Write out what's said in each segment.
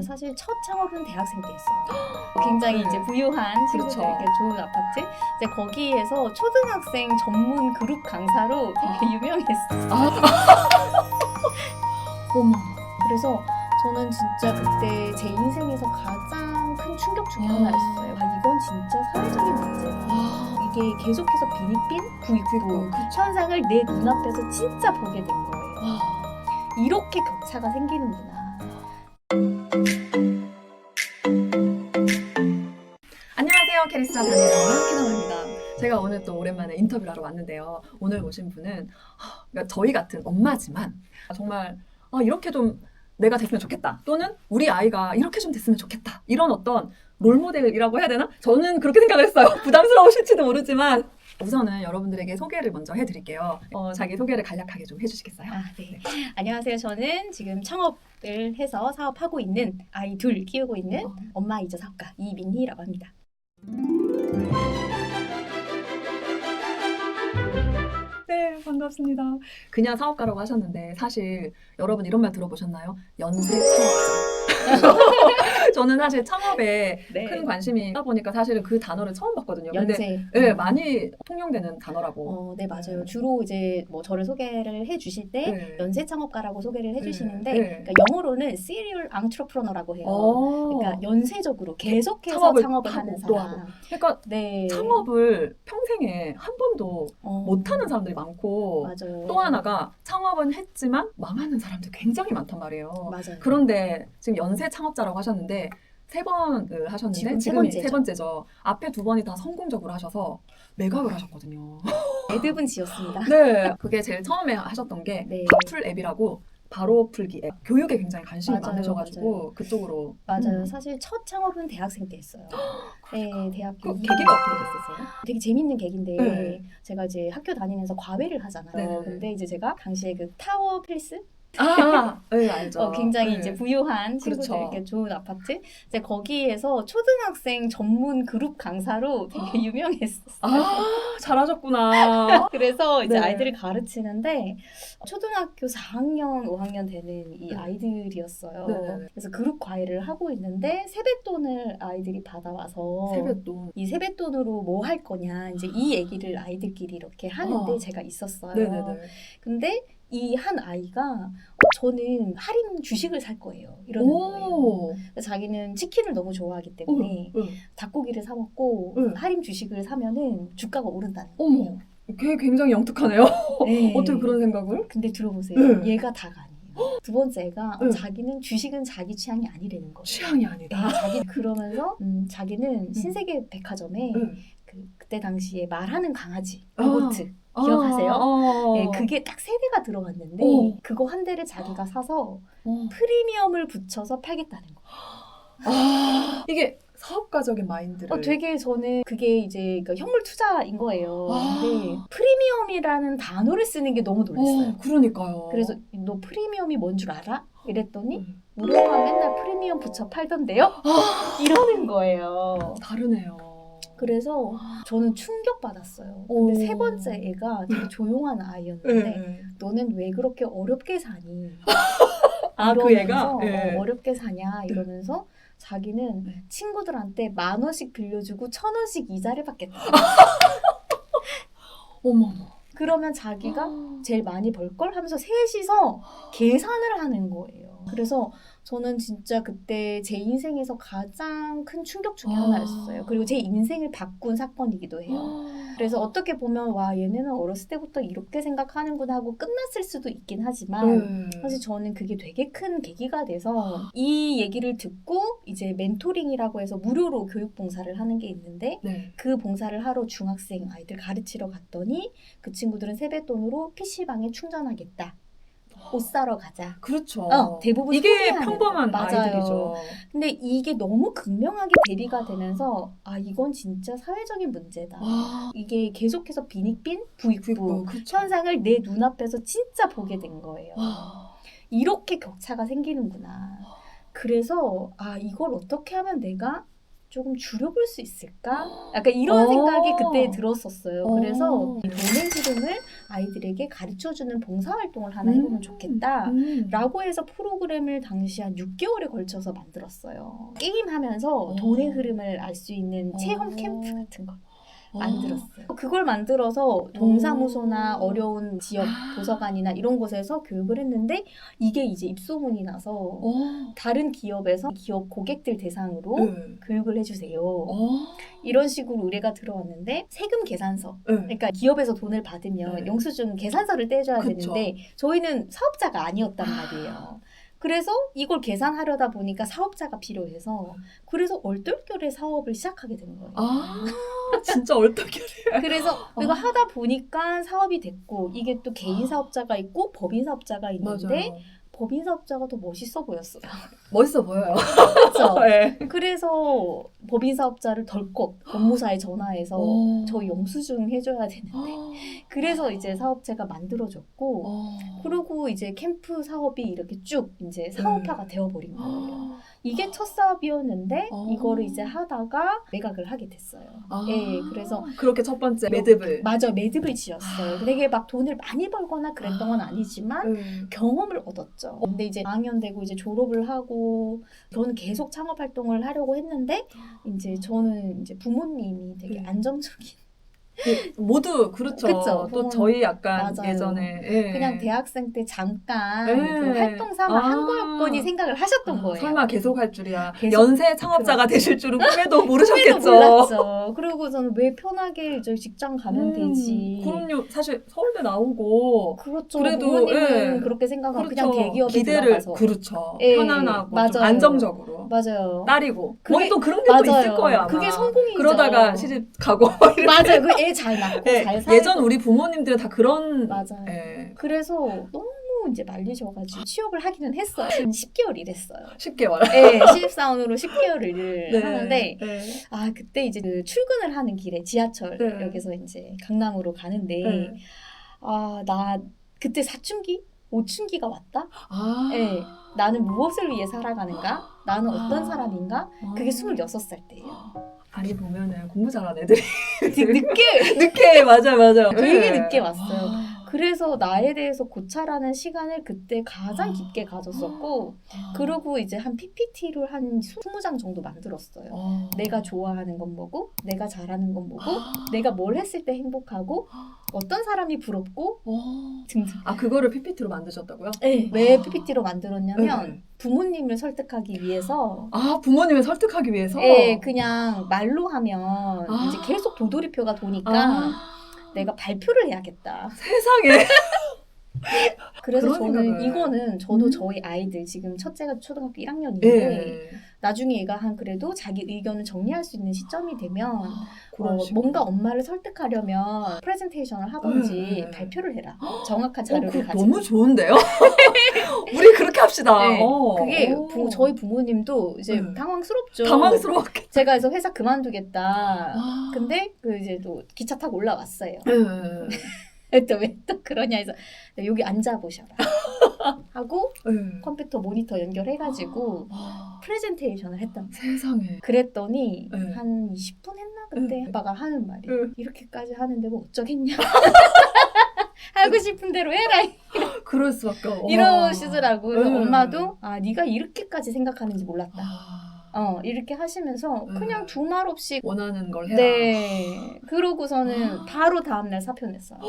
사실 첫 창업은 대학생 때 했어요. 굉장히 이제 부유한 친구들에게 좋은 아파트. 이제 거기에서 초등학생 전문 그룹 강사로 되게 유명했어요. 어머. 그래서 저는 진짜 그때 제 인생에서 가장 큰 충격 중에 하나였어요. 이건 진짜 사회적인 문제다. 이게 계속해서 빈익빈 부익부 현상을 내 눈앞에서 진짜 보게 된 거예요. 이렇게 격차가 생기는구나. 안녕하세요. 캐리스타 다니엘의 키나입니다. 제가 오늘 또 오랜만에 인터뷰를 하러 왔는데요. 오늘 오신 분은 그러니까 저희 같은 엄마지만 정말 이렇게 좀 내가 됐으면 좋겠다. 또는 우리 아이가 이렇게 좀 됐으면 좋겠다. 이런 어떤 롤모델이라고 해야 되나? 저는 그렇게 생각을 했어요. 부담스러우실지도 모르지만 우선은 여러분들에게 소개를 먼저 해드릴게요. 자기 소개를 간략하게 좀 해주시겠어요? 네. 안녕하세요. 저는 지금 창업을 해서 사업하고 있는 아이 둘 키우고 있는 엄마이자 사업가 이민희라고 합니다. 네, 반갑습니다. 그냥 사업가라고 하셨는데 사실 여러분 이런 말 들어보셨나요? 연쇄 창업자. 저는 사실 창업에 큰 관심이 있다 보니까 사실은 그 단어를 처음 봤거든요. 근데 연쇄. 네, 많이 통용되는 단어라고. 네, 맞아요. 주로 이제 뭐 저를 소개를 해주실 때 연쇄 창업가라고 소개를 해주시는데 그러니까 영어로는 serial entrepreneur라고 해요. 그러니까 연쇄적으로 계속해서 창업을 하는 사람. 그러니까 창업을 평생에 한 번도 못하는 사람들이 많고 맞아요. 또 하나가 창업은 했지만 망하는 사람들 굉장히 많단 말이에요. 맞아요. 그런데 지금 연쇄 창업자라고 하셨는데 3번을 하셨는데 지금이 세 번째죠. 앞에 2번이 다 성공적으로 하셔서 매각을 하셨거든요. 매듭은 지었습니다. 네, 그게 제일 처음에 하셨던 게 바풀 앱이라고 바로 풀기 앱. 교육에 굉장히 관심이 많으셔가지고 그쪽으로. 맞아요. 사실 첫 창업은 대학생 때 했어요. 네, 대학교. 계기가 어떻게 됐었어요? 되게 재밌는 계기인데 제가 이제 학교 다니면서 과외를 하잖아요. 근데 이제 제가 당시에 그 타워 필스? 네, 알죠. 굉장히 이제 부유한 친구들에게 좋은 아파트. 이제 거기에서 초등학생 전문 그룹 강사로 되게 유명했었어요. 잘하셨구나. 그래서 이제 아이들을 가르치는데 초등학교 4학년, 5학년 되는 이 아이들이었어요. 그래서 그룹 과외를 하고 있는데 세뱃돈을 아이들이 받아와서 세뱃돈. 이 세뱃돈으로 뭐 할 거냐 이제 이 얘기를 아이들끼리 이렇게 하는데 제가 있었어요. 근데 이 한 아이가 저는 할인 주식을 살 거예요. 이러는 거예요. 자기는 치킨을 너무 좋아하기 때문에 닭고기를 사 먹고 할인 주식을 사면은 주가가 오른다는 거예요. 걔 굉장히 영특하네요. 네. 어떻게 그런 생각을? 근데 들어보세요. 얘가 다가 아니에요. 두 번째 애가 자기는 주식은 자기 취향이 아니라는 거예요. 취향이 아니다. 자기 그러면서 자기는 신세계 백화점에 그때 당시에 말하는 강아지 로봇 기억하세요? 네, 그게 딱 3대가 들어왔는데 그거 한 대를 자기가 사서 프리미엄을 붙여서 팔겠다는 거예요. 이게 사업가적인 마인드를 되게 저는 그게 이제 그러니까 현물 투자인 거예요. 근데 프리미엄이라는 단어를 쓰는 게 너무 놀랐어요. 그러니까요. 그래서 너 프리미엄이 뭔 줄 알아? 이랬더니 우리 엄마 맨날 프리미엄 붙여 팔던데요? 이러는 거예요. 다르네요. 그래서 저는 충격받았어요. 근데 세 번째 애가 되게 조용한 아이였는데 너는 왜 그렇게 어렵게 사니? 그 애가? 어렵게 사냐 이러면서 자기는 친구들한테 10,000원씩 빌려주고 1,000원씩 이자를 받겠다. 어머머. 그러면 자기가 제일 많이 벌걸 하면서 셋이서 계산을 하는 거예요. 그래서 저는 진짜 그때 제 인생에서 가장 큰 충격 중에 하나였어요. 그리고 제 인생을 바꾼 사건이기도 해요. 그래서 어떻게 보면 와 얘네는 어렸을 때부터 이렇게 생각하는구나 하고 끝났을 수도 있긴 하지만 사실 저는 그게 되게 큰 계기가 돼서 이 얘기를 듣고 이제 멘토링이라고 해서 무료로 교육 봉사를 하는 게 있는데 그 봉사를 하러 중학생 아이들 가르치러 갔더니 그 친구들은 세뱃돈으로 PC방에 충전하겠다. 옷 사러 가자. 그렇죠. 대부분 이게 평범한 아이들이죠. 근데 이게 너무 극명하게 대비가 되면서 이건 진짜 사회적인 문제다. 이게 계속해서 빈익빈 부익부 현상을 내 눈앞에서 진짜 보게 된 거예요. 이렇게 격차가 생기는구나. 그래서 이걸 어떻게 하면 내가 조금 줄여볼 수 있을까? 약간 이런 생각이 그때 들었었어요. 그래서 이 돈의 흐름을 아이들에게 가르쳐주는 봉사활동을 하나 해보면 좋겠다. 라고 해서 프로그램을 당시 한 6개월에 걸쳐서 만들었어요. 게임하면서 돈의 흐름을 알 수 있는 체험 캠프 같은 거 만들었어요. 그걸 만들어서 동사무소나 어려운 지역 도서관이나 이런 곳에서 교육을 했는데 이게 이제 입소문이 나서 다른 기업에서 기업 고객들 대상으로 교육을 해주세요. 이런 식으로 의뢰가 들어왔는데 세금 계산서, 그러니까 기업에서 돈을 받으면 영수증 계산서를 떼줘야 그쵸. 되는데 저희는 사업자가 아니었단 말이에요. 그래서 이걸 계산하려다 보니까 사업자가 필요해서 그래서 얼떨결에 사업을 시작하게 된 거예요. 진짜 얼떨결에. 그래서 이거 하다 보니까 사업이 됐고 이게 또 개인 사업자가 있고 법인 사업자가 있는데 맞아요. 법인 사업자가 더 멋있어 보였어요. 멋있어 보여요. 그렇죠? 네. 그래서 법인 사업자를 덜컥 법무사에 전화해서 저 영수증 해줘야 되는데 그래서 이제 사업체가 만들어졌고 그리고 이제 캠프 사업이 이렇게 쭉 이제 사업화가 되어버린 거예요. 이게 첫 사업이었는데 이거를 이제 하다가 매각을 하게 됐어요. 예, 그래서 그렇게 첫 번째 매듭을. 맞아, 매듭을 지었어요. 되게 막 돈을 많이 벌거나 그랬던 건 아니지만 경험을 얻었죠. 근데 이제 4학년 되고 이제 졸업을 하고 저는 계속 창업 활동을 하려고 했는데 이제 저는 이제 부모님이 되게 안정적인 모두 그렇죠. 그쵸. 또 저희 약간 맞아요. 예전에 그냥 대학생 때 잠깐 예. 그 활동 삼아 한 거였거니 생각을 하셨던 거예요. 설마 계속 할 줄이야. 계속- 연쇄 창업자가 되실 줄은 꿈에도 모르셨겠죠. 꿈에도 몰랐죠. 그리고 저는 왜 편하게 이제 직장 가면 되지. 그럼요. 사실 서울대 나오고 그렇죠. 그래도, 부모님은 예. 그렇게 생각하고 그렇죠. 그냥 대기업에 기대를 들어가서. 그렇죠. 예, 편안하고 좀 맞아요. 안정적으로 맞아요. 딸이고 그게- 또 그런 게 또 있을 맞아요. 거예요. 아마. 그게 성공이죠. 그러다가 시집 가고 이렇게. 맞아요. 그 애 잘 낳고 예, 잘 살고. 예전 우리 부모님들은 다 그런 맞아요. 예, 그래서 너무 이제 말리셔가지고 취업을 하기는 했어요. 한 10개월 일했어요. 10개월. 네, 신입사원으로 10개월 일을 네. 하는데 네. 아 그때 이제 그 출근을 하는 길에 지하철역에서 이제 강남으로 가는데 네. 아 나 그때 사춘기? 5춘기가 왔다? 아. 네. 나는 무엇을 위해 살아가는가? 나는 어떤 사람인가? 그게 26살 때예요. 아니 보면은 공부 잘하는 애들이 늦게 늦게 맞아요. 되게 네. 늦게 왔어요. 그래서 나에 대해서 고찰하는 시간을 그때 가장 깊게 가졌었고 그리고 이제 한 PPT를 한 20장 정도 만들었어요. 내가 좋아하는 건 뭐고 내가 잘하는 건 뭐고 내가 뭘 했을 때 행복하고 어떤 사람이 부럽고 등등. 아 그거를 PPT로 만드셨다고요? 네. 왜 PPT로 만들었냐면 네. 부모님을 설득하기 위해서 아 부모님을 설득하기 위해서? 네, 그냥 말로 하면 아. 이제 계속 도돌이표가 도니까 아. 내가 발표를 해야겠다. 세상에. 그래서 그런 저는 생각을. 이거는 저도 저희 아이들 지금 첫째가 초등학교 1학년인데 예. 나중에 얘가 한 그래도 자기 의견을 정리할 수 있는 시점이 되면 그런 식으로. 뭔가 엄마를 설득하려면 프레젠테이션을 하든지 발표를 해라. 정확한 자료를 그거 가지고. 너무 좋은데요? 우리 그렇게 합시다. 네, 그게 오. 저희 부모님도 이제 네. 당황스럽죠. 당황스러웠겠다. 제가 그래서 회사 그만두겠다. 아. 근데 그 이제 또 기차 타고 올라왔어요. 네. 또 왜 또 그러냐 해서 여기 앉아 보셔라 하고 네. 컴퓨터 모니터 연결해가지고 아. 프레젠테이션을 했단 말이에요. 세상에. 그랬더니 네. 한 20분 했나 그때 네. 아빠가 하는 말이 네. 이렇게까지 하는데 뭐 어쩌겠냐 하고 싶은 대로 해라 그럴 수밖에 없어. 이러시더라고. 그래서 네. 엄마도 아 네가 이렇게까지 생각하는지 몰랐다. 아. 이렇게 하시면서 그냥 두 말 없이 원하는 걸 해라. 네 그러고서는 바로 다음날 사표 냈어요.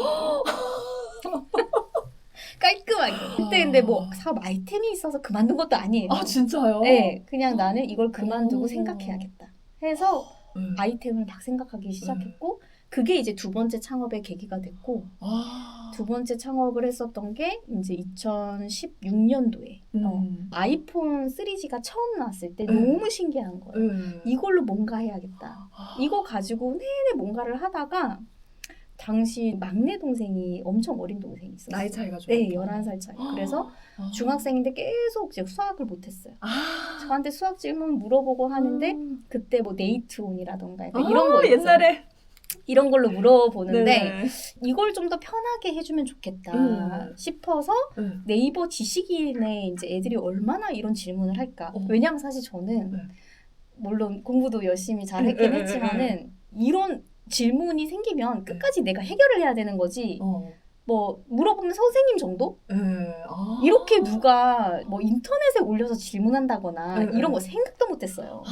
깔끔하게. 그때 근데 뭐 사업 아이템이 있어서 그만둔 것도 아니에요. 아 진짜요? 네, 그냥 나는 이걸 그만두고 오. 생각해야겠다. 해서 네. 아이템을 막 생각하기 시작했고 그게 이제 두 번째 창업의 계기가 됐고 아. 두 번째 창업을 했었던 게 이제 2016년도에 아이폰 3G가 처음 나왔을 때 너무 신기한 거예요. 이걸로 뭔가 해야겠다. 이거 가지고 내내 뭔가를 하다가 당시 막내 동생이 엄청 어린 동생이 있었어요. 나이 차이가 좀. 네, 11살 차이. 그래서 중학생인데 계속 이제 수학을 못했어요. 저한테 수학 질문 물어보고 하는데 그때 뭐 네이트온이라던가 약간 이런 거 있죠. 옛날에 이런 걸로 물어보는데 네네. 이걸 좀 더 편하게 해주면 좋겠다 싶어서 네이버 지식인에 이제 애들이 얼마나 이런 질문을 할까. 왜냐면 사실 저는 물론 공부도 열심히 잘 했긴 했지만은 이런 질문이 생기면 끝까지 내가 해결을 해야 되는 거지. 뭐 물어보면 선생님 정도? 이렇게 누가 뭐 인터넷에 올려서 질문한다거나 이런 거 생각도 못했어요.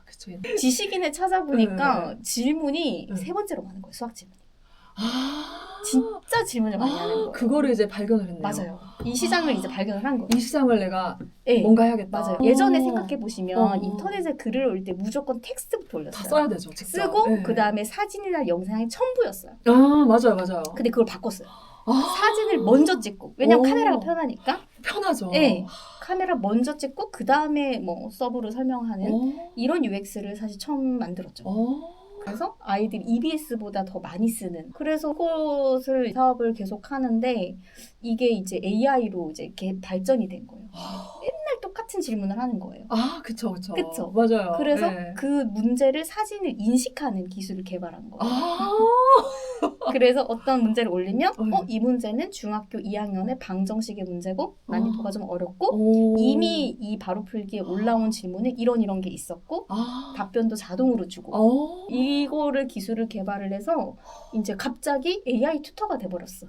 그쵸. 지식인에 찾아보니까 질문이 3번째로 많은 거예요. 수학 질문이. 진짜 질문을 많이 하는 거예요. 그거를 이제 발견을 했네요. 맞아요. 이 시장을 이제 발견을 한 거예요. 이 시장을 내가 네. 뭔가 해야겠다. 맞아요. 예전에 생각해 보시면 인터넷에 글을 올 때 무조건 텍스트부터 올렸어요. 다 써야 되죠. 직접. 쓰고 네. 그 다음에 사진이나 영상이 첨부였어요. 맞아요. 근데 그걸 바꿨어요. 사진을 먼저 찍고, 왜냐면 카메라가 편하니까. 편하죠. 네. 카메라 먼저 찍고 그 다음에 뭐 서브로 설명하는 이런 UX를 사실 처음 만들었죠. 그래서 아이들이 EBS보다 더 많이 쓰는. 그래서 그것을 사업을 계속 하는데 이게 이제 AI로 이제 이렇게 발전이 된 거예요. 맨날 똑같은 질문을 하는 거예요. 그쵸. 그쵸. 맞아요. 그래서 네. 그 문제를 사진을 인식하는 기술을 개발한 거예요. 그래서 어떤 문제를 올리면 이 문제는 중학교 2학년의 방정식의 문제고 난이도가 좀 어렵고 이미 이 바로풀기에 올라온 질문에 이런 게 있었고 답변도 자동으로 주고 이거를 기술을 개발을 해서 이제 갑자기 AI 튜터가 돼버렸어.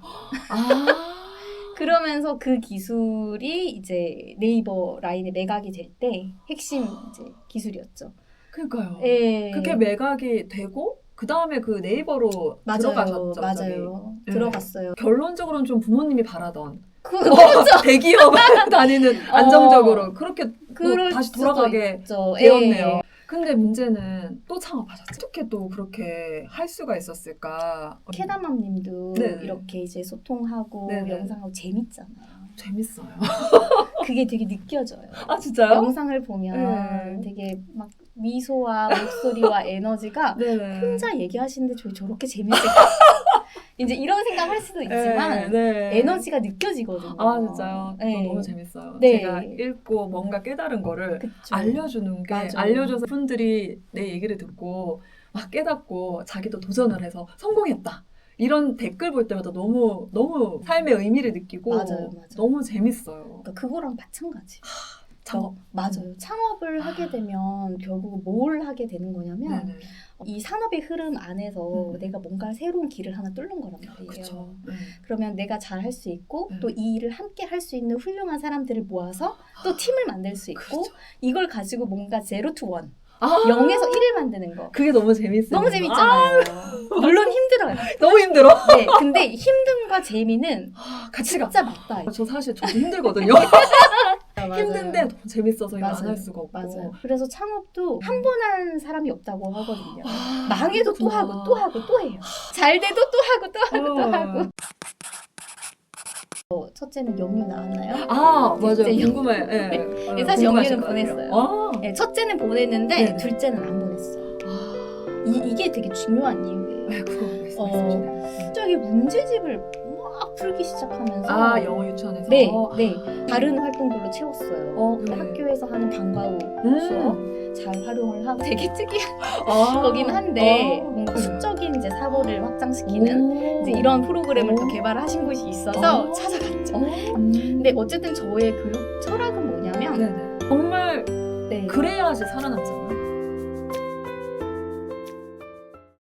그러면서 그 기술이 이제 네이버 라인에 매각이 될 때 핵심 이제 기술이었죠. 그러니까요. 예. 그게 매각이 되고 그 다음에 그 네이버로 들어가셨죠. 맞아요. 저기. 들어갔어요. 결론적으로는 좀 부모님이 바라던 그렇죠. 대기업 다니는 안정적으로 그렇게 뭐 다시 돌아가게 되었네요. 예. 근데 문제는 또 창업하셨죠. 어떻게 또 그렇게 할 수가 있었을까? 캐다맘님도 네네. 이렇게 이제 소통하고 네네. 영상하고 재밌잖아요. 재밌어요. 그게 되게 느껴져요. 진짜요? 영상을 보면 되게 막 미소와 목소리와 에너지가 네네. 혼자 얘기하시는데 저희 저렇게 재밌을까? 이제 이런 생각할 수도 있지만 에너지가 느껴지거든요. 진짜요? 네. 너무 재밌어요. 네. 제가 읽고 뭔가 깨달은 거를 그쵸. 알려주는 게 맞아요. 알려줘서 분들이 내 얘기를 듣고 막 깨닫고 자기도 도전을 해서 성공했다. 이런 댓글 볼 때마다 너무 삶의 의미를 느끼고 맞아요. 너무 재밌어요. 그러니까 그거랑 마찬가지. 창업. 맞아요. 창업을 하게 되면 결국 뭘 하게 되는 거냐면 네네. 이 산업의 흐름 안에서 내가 뭔가 새로운 길을 하나 뚫는 거란 말이에요. 그쵸. 그러면 내가 잘 할 수 있고 네. 또 이 일을 함께 할 수 있는 훌륭한 사람들을 모아서 또 팀을 만들 수 있고 그렇죠. 이걸 가지고 뭔가 제로 투 원 0에서 1을 만드는 거. 그게 너무 재밌어요. 너무 재밌잖아요. 물론 힘들어요. 너무 힘들어. 네, 근데 힘듦과 재미는 가치가. 진짜 맞다. 저도 힘들거든요. 맞아요. 힘든데 너무 재밌어서 이거 안 맞아요. 할 수가 없고. 맞아요. 그래서 창업도 한 번 한 사람이 없다고 하거든요. 아, 망해도 또 그렇구나. 하고 또 하고 또 해요. 잘 돼도 또 하고 또 하고 또 하고. 첫째는 영유 나왔나요? 맞아요. 둘째 궁금해. 네, 사실 영유는 보냈어요. 네, 첫째는 보냈는데 네네. 둘째는 안 보냈어요. 이게 되게 중요한 이유예요. 그거 말씀해주시네요. 갑자기 문제집을 막 풀기 시작하면서 영어 유치원에서? 네. 다른 활동들로 채웠어요. 네. 학교에서 하는 방과 후 수업 잘 활용을 하고 되게 특이한 거긴 한데 뭔가 수적인 이제 사고를 확장시키는 이제 이런 프로그램을 또 개발하신 곳이 있어서 찾아갔죠. 근데 어쨌든 저의 교육 철학은 뭐냐면 정말 네. 그래야지 살아남잖아요.